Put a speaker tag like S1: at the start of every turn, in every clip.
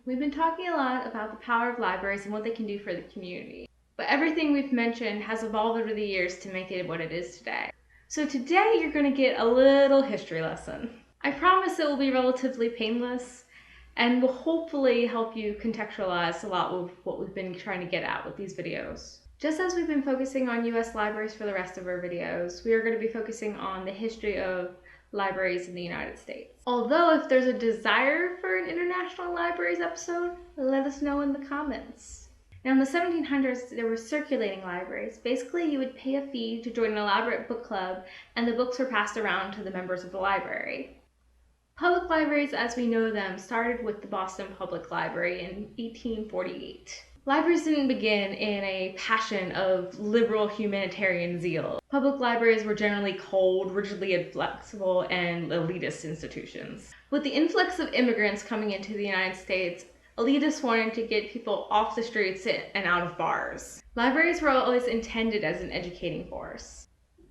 S1: We've been talking a lot about the power of libraries and what they can do for the community. But everything we've mentioned has evolved over the years to make it what it is today. So today you're going to get a little history lesson. I promise it will be relatively painless and will hopefully help you contextualize a lot of what we've been trying to get at with these videos. Just as we've been focusing on US libraries for the rest of our videos, we are going to be focusing on the history of libraries in the United States. Although if there's a desire for an international libraries episode, let us know in the comments. Now in the 1700s, there were circulating libraries. Basically, you would pay a fee to join an elaborate book club, and the books were passed around to the members of the library. Public libraries, as we know them, started with the Boston Public Library in 1848. Libraries didn't begin in a passion of liberal humanitarian zeal. Public libraries were generally cold, rigidly inflexible, and elitist institutions. With the influx of immigrants coming into the United States, elitists wanted to get people off the streets and out of bars. Libraries were always intended as an educating force.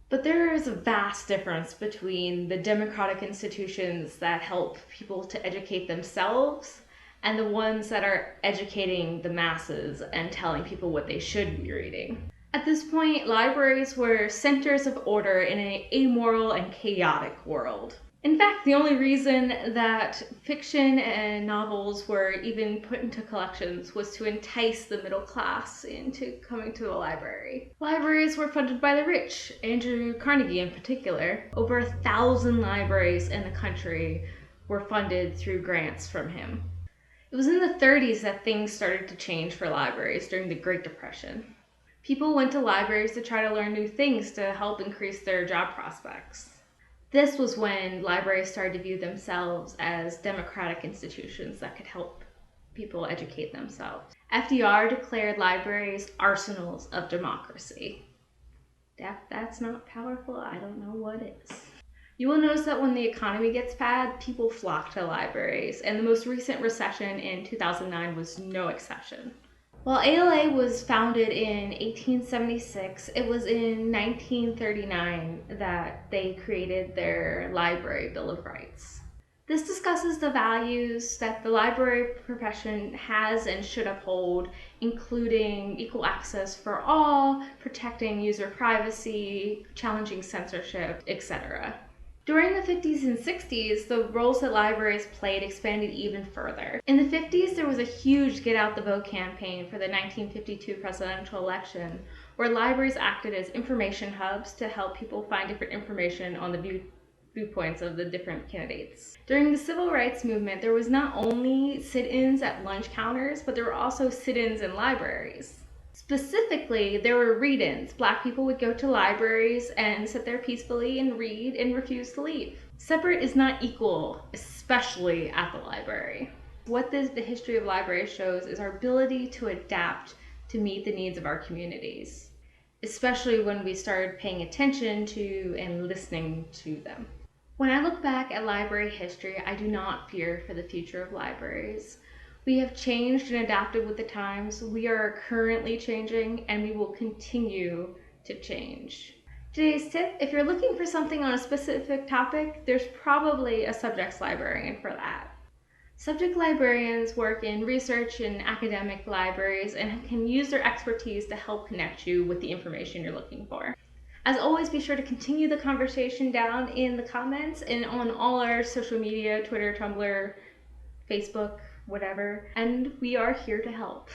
S1: But there is a vast difference between the democratic institutions that help people to educate themselves and the ones that are educating the masses and telling people what they should be reading. At this point, libraries were centers of order in an amoral and chaotic world. In fact, the only reason that fiction and novels were even put into collections was to entice the middle class into coming to a library. Libraries were funded by the rich, Andrew Carnegie in particular. Over 1,000 libraries in the country were funded through grants from him. It was in the 30s that things started to change for libraries during the Great Depression. People went to libraries to try to learn new things to help increase their job prospects. This was when libraries started to view themselves as democratic institutions that could help people educate themselves. FDR declared libraries arsenals of democracy. If that's not powerful, I don't know what is. You will notice that when the economy gets bad, people flock to libraries, and the most recent recession in 2009 was no exception. While ALA was founded in 1876, it was in 1939 that they created their Library Bill of Rights. This discusses the values that the library profession has and should uphold, including equal access for all, protecting user privacy, challenging censorship, etc. During the 50s and 60s, the roles that libraries played expanded even further. In the 50s, there was a huge Get Out the Vote campaign for the 1952 presidential election, where libraries acted as information hubs to help people find different information on the viewpoints of the different candidates. During the civil rights movement, there was not only sit-ins at lunch counters, but there were also sit-ins in libraries. Specifically, there were read-ins. Black people would go to libraries and sit there peacefully and read and refuse to leave. Separate is not equal, especially at the library. What the history of libraries shows is our ability to adapt to meet the needs of our communities, especially when we started paying attention to and listening to them. When I look back at library history, I do not fear for the future of libraries. We have changed and adapted with the times. We are currently changing, and we will continue to change. Today's tip: if you're looking for something on a specific topic, there's probably a subjects librarian for that. Subject librarians work in research and academic libraries and can use their expertise to help connect you with the information you're looking for. As always, be sure to continue the conversation down in the comments and on all our social media, Twitter, Tumblr, Facebook, whatever, and we are here to help.